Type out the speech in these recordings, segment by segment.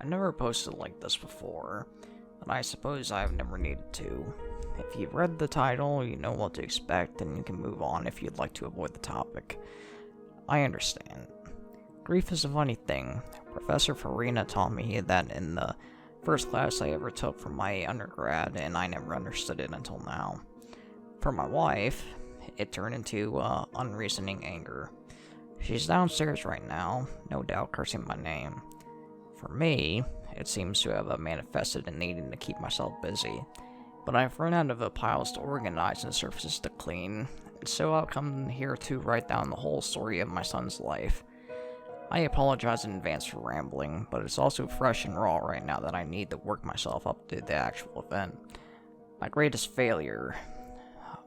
I never posted like this before, but I suppose I've never needed to. If you've read the title, you know what to expect, and you can move on if you'd like to avoid the topic. I understand. Grief is a funny thing. Professor Farina taught me that in the first class I ever took for my undergrad, and I never understood it until now. For my wife, it turned into unreasoning anger. She's downstairs right now, no doubt cursing my name. For me, it seems to have manifested in needing to keep myself busy, but I've run out of piles to organize and surfaces to clean, and so I'll come here to write down the whole story of my son's life. I apologize in advance for rambling, but it's also fresh and raw right now that I need to work myself up to the actual event. My greatest failure.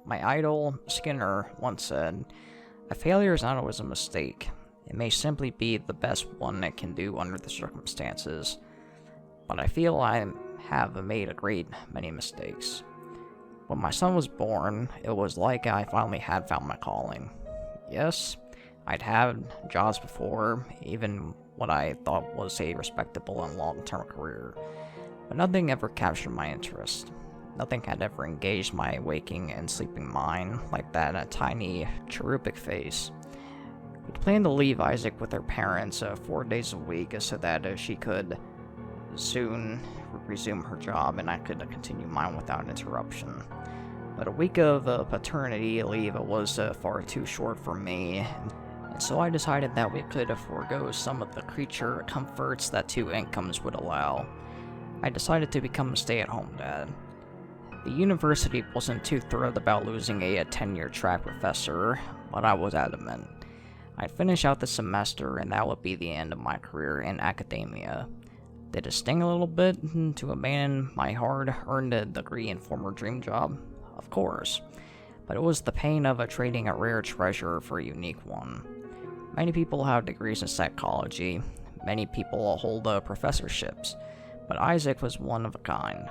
My idol, Skinner, once said, "A failure is not always a mistake. It may simply be the best one it can do under the circumstances." But I feel I have made a great many mistakes. When my son was born, it was like I finally had found my calling. Yes, I'd had jobs before, even what I thought was a respectable and long-term career, but nothing ever captured my interest. Nothing had ever engaged my waking and sleeping mind like that a tiny, cherubic face. We planned to leave Isaac with her parents 4 days a week so that she could soon resume her job and I could continue mine without interruption. But a week of paternity leave was far too short for me, and so I decided that we could forego some of the creature comforts that 2 incomes would allow. I decided to become a stay-at-home dad. The university wasn't too thrilled about losing a tenure track professor, but I was adamant. I'd finish out the semester and that would be the end of my career in academia. Did it sting a little bit to abandon my hard-earned degree and former dream job? Of course. But it was the pain of trading a rare treasure for a unique one. Many people have degrees in psychology. Many people hold professorships. But Isaac was one of a kind.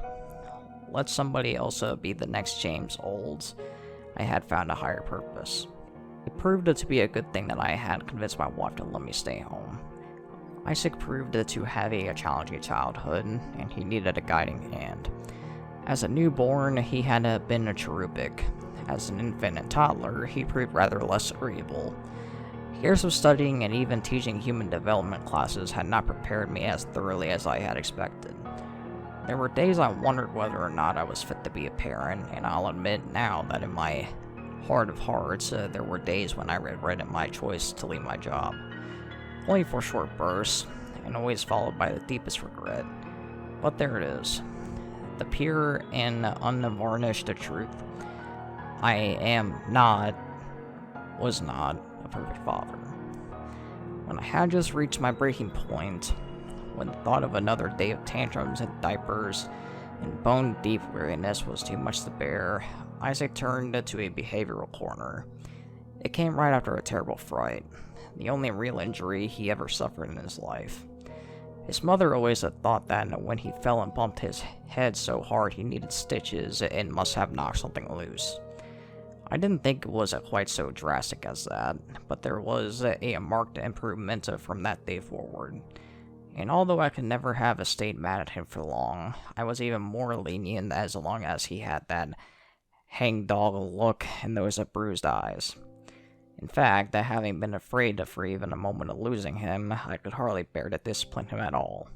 Let somebody else be the next James Olds. I had found a higher purpose. It proved to be a good thing that I had convinced my wife to let me stay home. Isaac proved to have a challenging childhood, and he needed a guiding hand. As a newborn, he had been a cherubic. As an infant and toddler, he proved rather less agreeable. Years of studying and even teaching human development classes had not prepared me as thoroughly as I had expected. There were days I wondered whether or not I was fit to be a parent, and I'll admit now that in my heart of hearts, there were days when I regretted my choice to leave my job. Only for short bursts, and always followed by the deepest regret. But there it is. The pure and unvarnished truth. I was not a perfect father. When I had just reached my breaking point, when the thought of another day of tantrums and diapers and bone-deep weariness was too much to bear, Isaac turned to a behavioral corner. It came right after a terrible fright, the only real injury he ever suffered in his life. His mother always had thought that when he fell and bumped his head so hard he needed stitches and must have knocked something loose. I didn't think it was quite so drastic as that, but there was a marked improvement from that day forward. And although I could never have stayed mad at him for long, I was even more lenient as long as he had that hangdog look and those bruised eyes. In fact, having been afraid for even a moment of losing him, I could hardly bear to discipline him at all.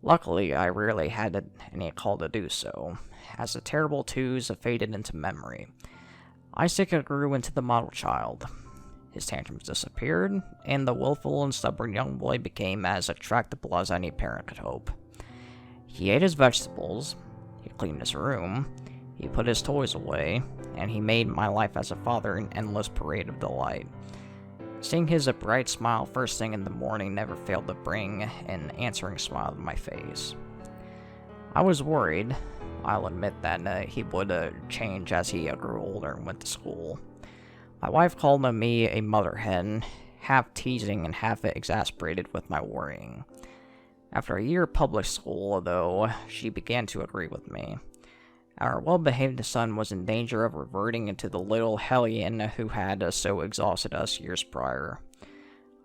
Luckily, I rarely had any call to do so, as the terrible twos faded into memory. Isaac grew into the model child. His tantrums disappeared, and the willful and stubborn young boy became as tractable as any parent could hope. He ate his vegetables, he cleaned his room, he put his toys away, and he made my life as a father an endless parade of delight. Seeing his bright smile first thing in the morning never failed to bring an answering smile to my face. I was worried. I'll admit that he would change as he grew older and went to school. My wife called me a mother hen, half teasing and half exasperated with my worrying. After a year of public school, though, she began to agree with me. Our well-behaved son was in danger of reverting into the little hellion who had so exhausted us years prior.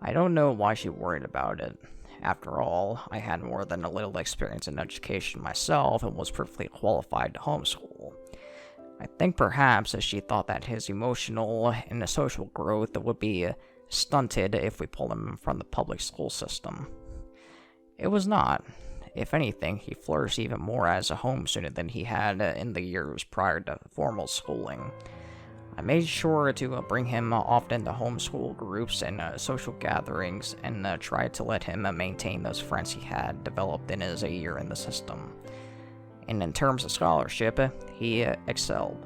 I don't know why she worried about it. After all, I had more than a little experience in education myself and was perfectly qualified to homeschool. I think perhaps she thought that his emotional and social growth would be stunted if we pulled him from the public school system. It was not. If anything, he flourished even more as a home student than he had in the years prior to formal schooling. I made sure to bring him often to homeschool groups and social gatherings, and tried to let him maintain those friends he had developed in his year in the system. And in terms of scholarship, he excelled.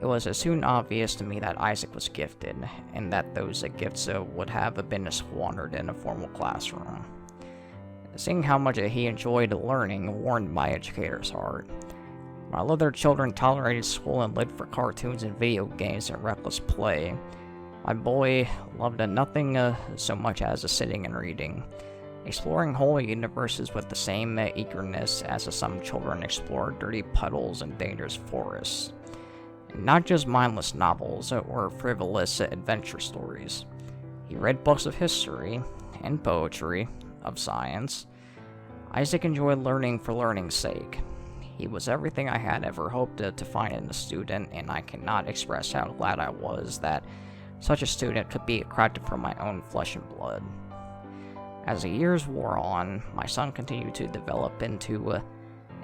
It was soon obvious to me that Isaac was gifted, and that those gifts would have been squandered in a formal classroom. Seeing how much he enjoyed learning warmed my educator's heart. While other children tolerated school and lived for cartoons and video games and reckless play, my boy loved nothing so much as sitting and reading, exploring whole universes with the same eagerness as some children explore dirty puddles and dangerous forests. And not just mindless novels or frivolous adventure stories. He read books of history and poetry, of science. Isaac enjoyed learning for learning's sake. He was everything I had ever hoped to find in a student, and I cannot express how glad I was that such a student could be attracted from my own flesh and blood. As the years wore on, my son continued to develop into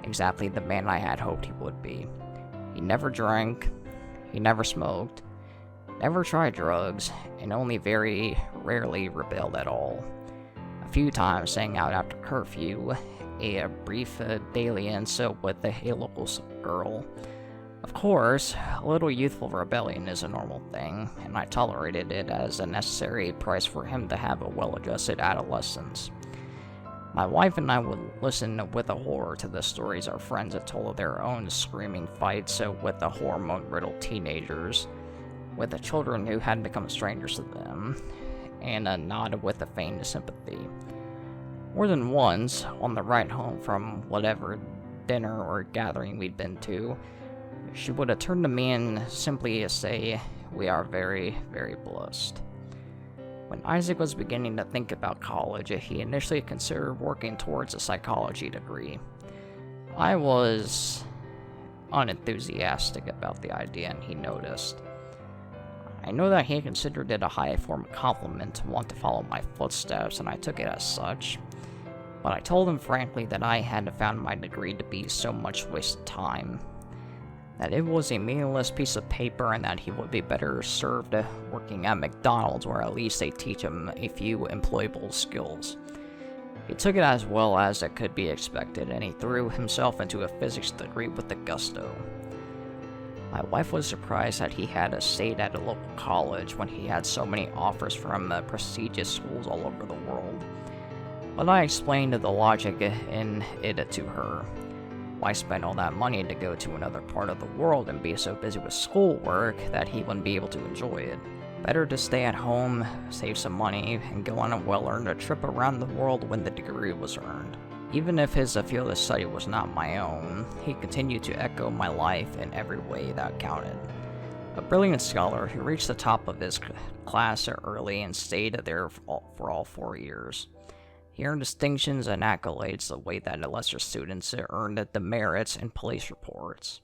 exactly the man I had hoped he would be. He never drank, he never smoked, never tried drugs, and only very rarely rebelled at all. A few times staying out after curfew, a brief dalliance with a local girl. Of course, a little youthful rebellion is a normal thing, and I tolerated it as a necessary price for him to have a well-adjusted adolescence. My wife and I would listen with horror to the stories our friends had told of their own screaming fights with the hormone-riddled teenagers, with the children who had become strangers to them, and nodded with a feigned sympathy. More than once, on the ride home from whatever dinner or gathering we'd been to, she would have turned to me and simply say, "We are very, very blessed." When Isaac was beginning to think about college, he initially considered working towards a psychology degree. I was unenthusiastic about the idea, and he noticed. I know that he considered it a high form of compliment to want to follow my footsteps, and I took it as such. But I told him frankly that I had found my degree to be so much wasted time, that it was a meaningless piece of paper, and that he would be better served working at McDonald's, where at least they teach him a few employable skills. He took it as well as it could be expected, and he threw himself into a physics degree with a gusto. My wife was surprised that he had stayed at a local college when he had so many offers from prestigious schools all over the world. But I explained the logic in it to her. Why spend all that money to go to another part of the world and be so busy with schoolwork that he wouldn't be able to enjoy it? Better to stay at home, save some money, and go on a well-earned trip around the world when the degree was earned. Even if his field of study was not my own, he continued to echo my life in every way that counted. A brilliant scholar who reached the top of his class early and stayed there for all 4 years. He earned distinctions and accolades the way that lesser students earned demerits and police reports.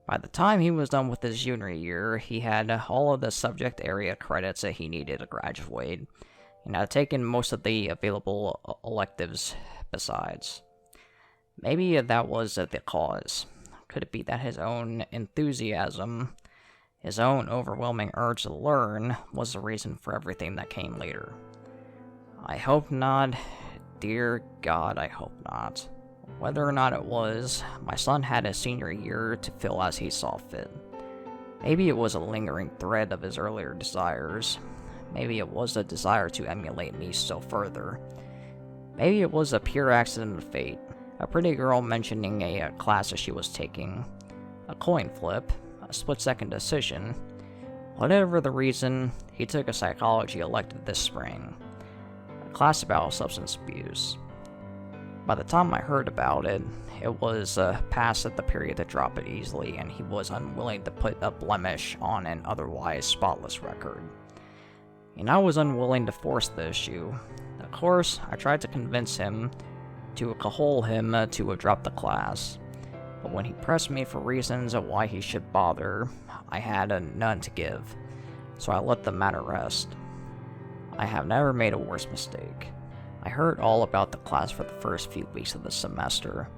By the time he was done with his junior year, he had all of the subject area credits that he needed to graduate, and had taken most of the available electives besides. Maybe that was the cause. Could it be that his own enthusiasm, his own overwhelming urge to learn, was the reason for everything that came later? I hope not. Dear God, I hope not. Whether or not it was, my son had a senior year to fill as he saw fit. Maybe it was a lingering thread of his earlier desires. Maybe it was a desire to emulate me still further. Maybe it was a pure accident of fate. A pretty girl mentioning a class that she was taking. A coin flip. A split-second decision. Whatever the reason, he took a psychology elective this spring. Class about substance abuse. By the time I heard about it, it was past the period to drop it easily, and he was unwilling to put a blemish on an otherwise spotless record. And I was unwilling to force the issue. The course, I tried to convince him to cajole him to drop the class. But when he pressed me for reasons of why he should bother, I had none to give, so I let the matter rest. I have never made a worse mistake. I heard all about the class for the first few weeks of the semester.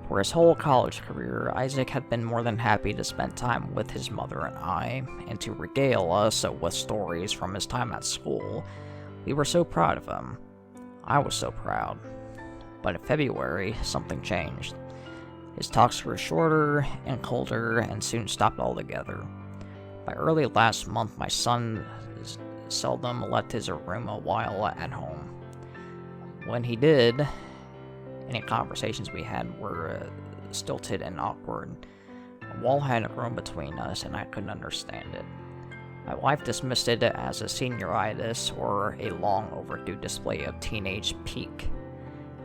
For his whole college career, Isaac had been more than happy to spend time with his mother and I, and to regale us with stories from his time at school. We were so proud of him. I was so proud. But in February, something changed. His talks grew shorter and colder and soon stopped altogether. By early last month, my son seldom left his room a while at home. When he did, any conversations we had were stilted and awkward. A wall had grown between us, and I couldn't understand it. My wife dismissed it as a senioritis or a long overdue display of teenage pique.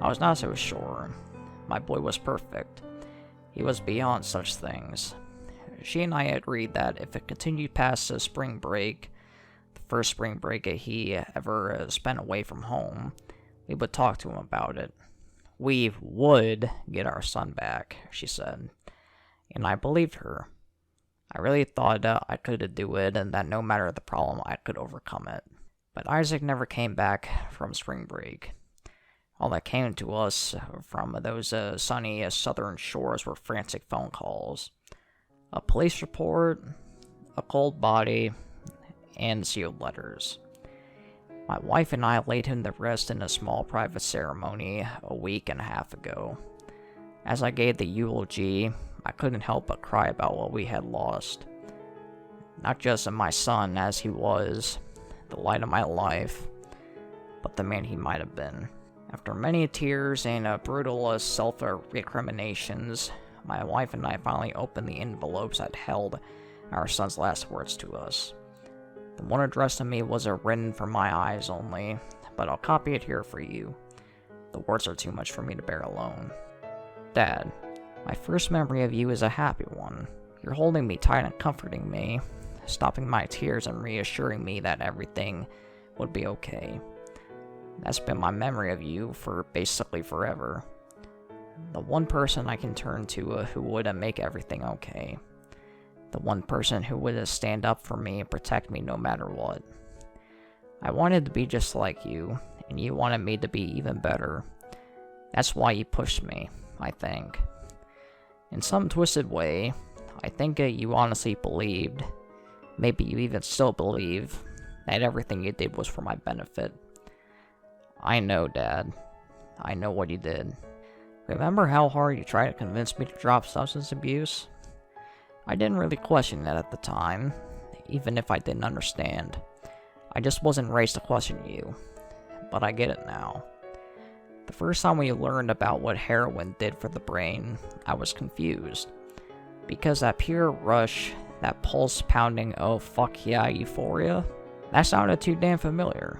I was not so sure. My boy was perfect. He was beyond such things. She and I agreed that if it continued past the spring break, the first spring break he ever spent away from home, we would talk to him about it. We would get our son back, she said, and I believed her. I really thought I could do it, and that no matter the problem, I could overcome it. But Isaac never came back from spring break. All that came to us from those sunny southern shores were frantic phone calls, a police report, a cold body, and sealed letters. My wife and I laid him to rest in a small private ceremony a week and a half ago. As I gave the eulogy, I couldn't help but cry about what we had lost. Not just my son as he was, the light of my life, but the man he might have been. After many tears and brutal self-recriminations, my wife and I finally opened the envelopes that held our son's last words to us. The one addressed to me was written for my eyes only, but I'll copy it here for you. The words are too much for me to bear alone. Dad, my first memory of you is a happy one. You're holding me tight and comforting me, stopping my tears and reassuring me that everything would be okay. That's been my memory of you for basically forever. The one person I can turn to who would make everything okay. The one person who would stand up for me and protect me no matter what. I wanted to be just like you, and you wanted me to be even better. That's why you pushed me, I think. In some twisted way, I think you honestly believed, maybe you even still believe, that everything you did was for my benefit. I know, Dad. I know what you did. Remember how hard you tried to convince me to drop substance abuse? I didn't really question it at the time, even if I didn't understand. I just wasn't raised to question you, but I get it now. The first time we learned about what heroin did for the brain, I was confused. Because that pure rush, that pulse-pounding oh fuck yeah euphoria, that sounded too damn familiar.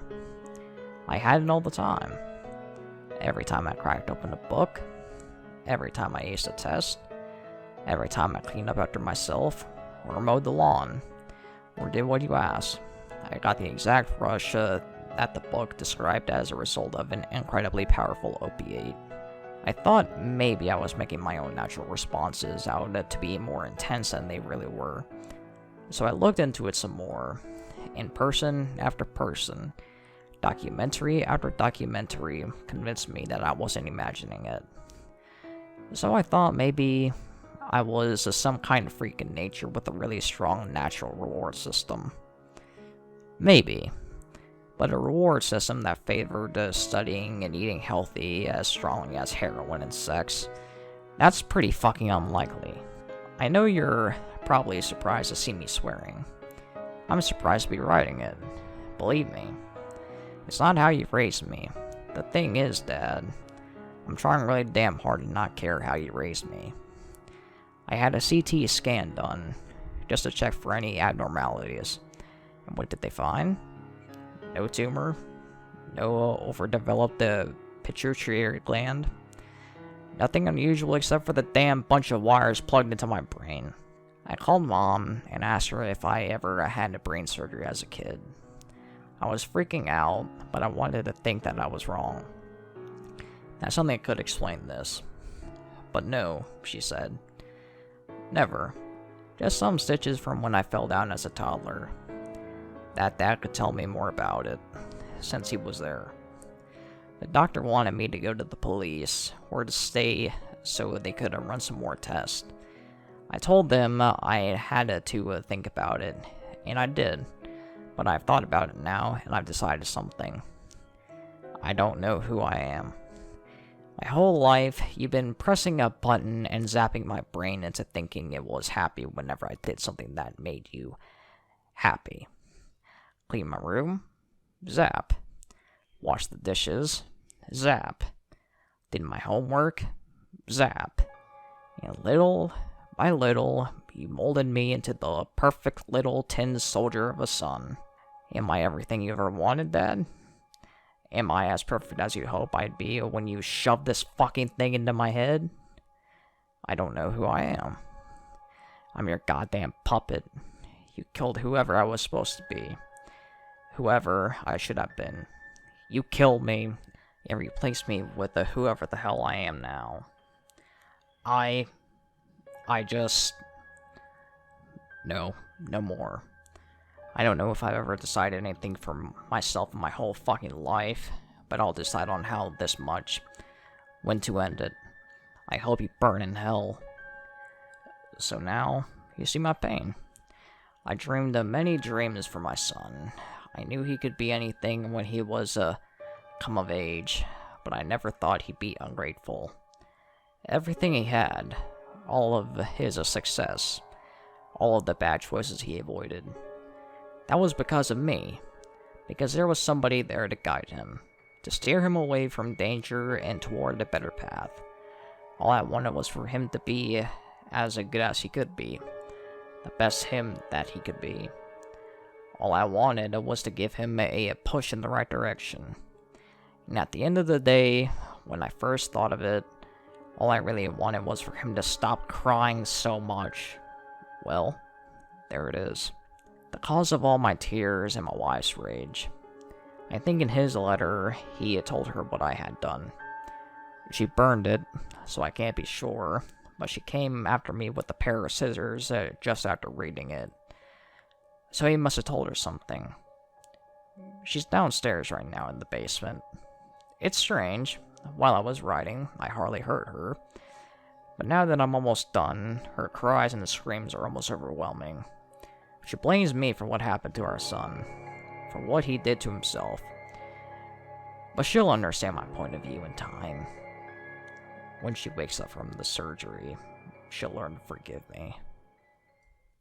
I had it all the time. Every time I cracked open a book, every time I aced a test, every time I cleaned up after myself, or mowed the lawn, or did what you asked, I got the exact rush that the book described as a result of an incredibly powerful opiate. I thought maybe I was making my own natural responses out to be more intense than they really were. So I looked into it some more, and person after person, documentary after documentary convinced me that I wasn't imagining it. So I thought maybe I was some kind of freak in nature with a really strong natural reward system. Maybe. But a reward system that favored studying and eating healthy as strongly as heroin and sex, that's pretty fucking unlikely. I know you're probably surprised to see me swearing. I'm surprised to be writing it. Believe me. It's not how you raised me. The thing is, Dad, I'm trying really damn hard to not care how you raised me. I had a CT scan done, just to check for any abnormalities. And what did they find? No tumor, no overdeveloped pituitary gland, nothing unusual except for the damn bunch of wires plugged into my brain. I called Mom and asked her if I ever had a brain surgery as a kid. I was freaking out, but I wanted to think that I was wrong. That something could explain this. But no, she said. Never. Just some stitches from when I fell down as a toddler. That Dad could tell me more about it, since he was there. The doctor wanted me to go to the police, or to stay so they could run some more tests. I told them I had to think about it, and I did. But I've thought about it now, and I've decided something. I don't know who I am. My whole life, you've been pressing a button and zapping my brain into thinking it was happy whenever I did something that made you happy. Clean my room? Zap. Wash the dishes? Zap. Did my homework? Zap. And little by little, you molded me into the perfect little tin soldier of a son. Am I everything you ever wanted, Dad? Am I as perfect as you hope I'd be when you shoved this fucking thing into my head? I don't know who I am. I'm your goddamn puppet. You killed whoever I was supposed to be. Whoever I should have been. You killed me and replaced me with whoever the hell I am now. I just... No more. I don't know if I've ever decided anything for myself in my whole fucking life, but I'll decide on how this much. When to end it. I hope you burn in hell. So now, you see my pain. I dreamed of many dreams for my son. I knew he could be anything when he was come of age, but I never thought he'd be ungrateful. Everything he had, all of his success, all of the bad choices he avoided. That was because of me, because there was somebody there to guide him, to steer him away from danger and toward a better path. All I wanted was for him to be as good as he could be, the best him that he could be. All I wanted was to give him a push in the right direction. And at the end of the day, when I first thought of it, all I really wanted was for him to stop crying so much. Well, there it is. The cause of all my tears and my wife's rage. I think in his letter, he had told her what I had done. She burned it, so I can't be sure, but she came after me with a pair of scissors just after reading it. So he must have told her something. She's downstairs right now in the basement. It's strange. While I was writing, I hardly heard her. But now that I'm almost done, her cries and screams are almost overwhelming. She blames me for what happened to our son, for what he did to himself. But she'll understand my point of view in time. When she wakes up from the surgery, she'll learn to forgive me.